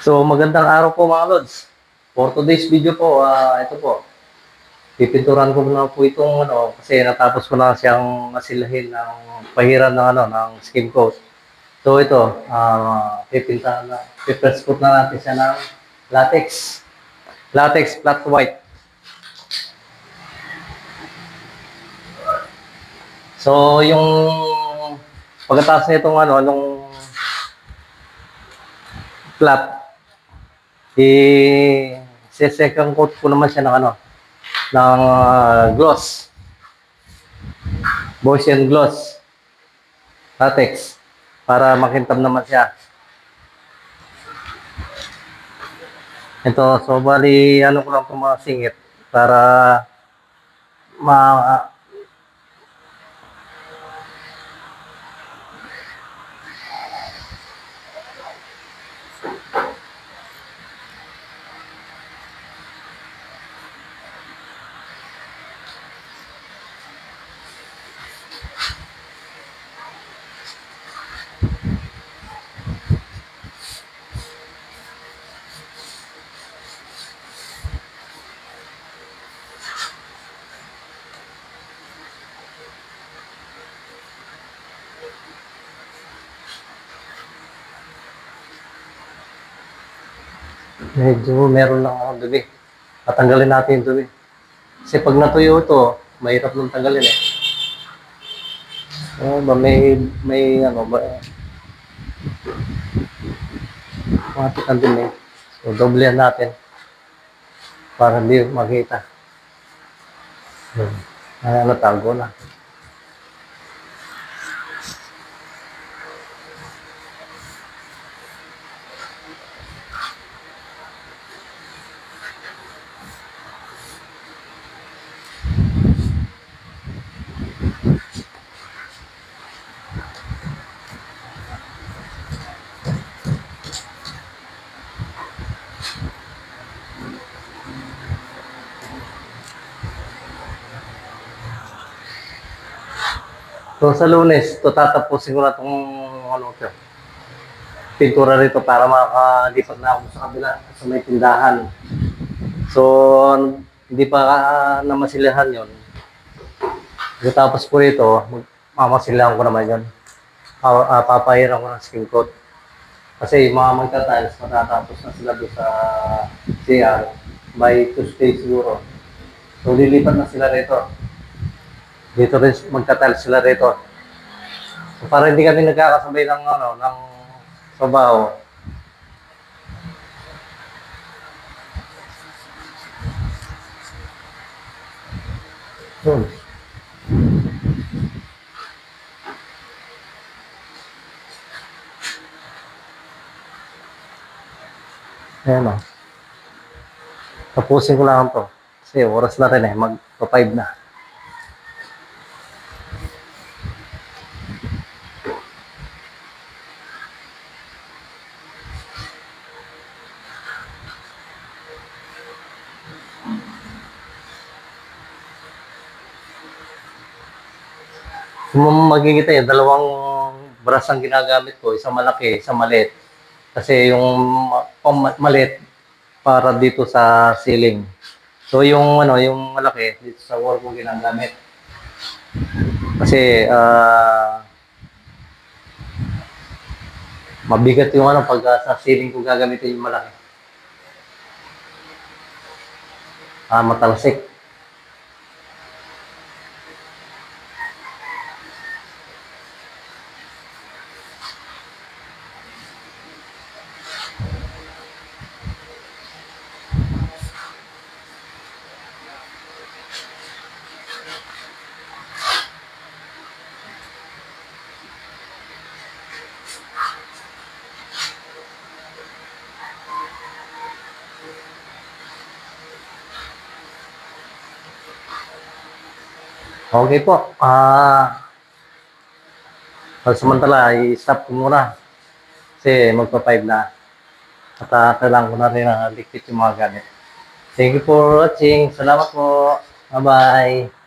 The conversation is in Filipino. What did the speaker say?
So, magandang araw po mga Lods. For today's video po, ito po, pipinturan ko na po itong kasi natapos ko na siyang masilahin ng pahiran ng ng skin coat. So ito, pipintahan na, pipress coat na natin siya ng latex. Latex flat white. So yung pagkatapos nitong nung flat, second coat ko naman siya ng ng gloss. Gaussian gloss. Latex. Para makintab naman siya. Ito, so bali, ko lang itong mga singit para ma medyo meron lang akong dumi. Tatanggalin natin yung dumi. Kasi pag natuyo ito, mahirap nung tanggalin eh. May matik ang dumi. So, doblehan natin para hindi makita. Natago na. So sa Lunes, tatapusin ko na itong pintura rito para makalipat na ako sa kabila sa may tindahan. So hindi pa namasilahan yon. Tapos po rito, mamasilahan ko naman yon. Papahiran ko ng skin coat. Kasi yung mga magta-tiles, matatapos na sila doon sa CR by Tuesday siguro. So lilipat na sila rito. Dito rin magta-tiles sila rito. So, para hindi kami nagkakasabay ng ng trabaho. Ayan o. Tapusin ko lang ito. Kasi oras na rin mag-5 na. Kung makikita yun, dalawang brush ang ginagamit ko. Isang malaki, isang maliit. Kasi yung maliit para dito sa ceiling. So yung yung malaki dito sa wall ko ginagamit. Kasi mabigat yung pag sa ceiling ko gagamitin yung malaki. Matalsik. Okay po. Samantala, i-stop ko muna. Kasi magpa-5 na. At kailangan ko na rin ligpit yung mga gamit. Thank you for watching. Salamat po. Bye-bye.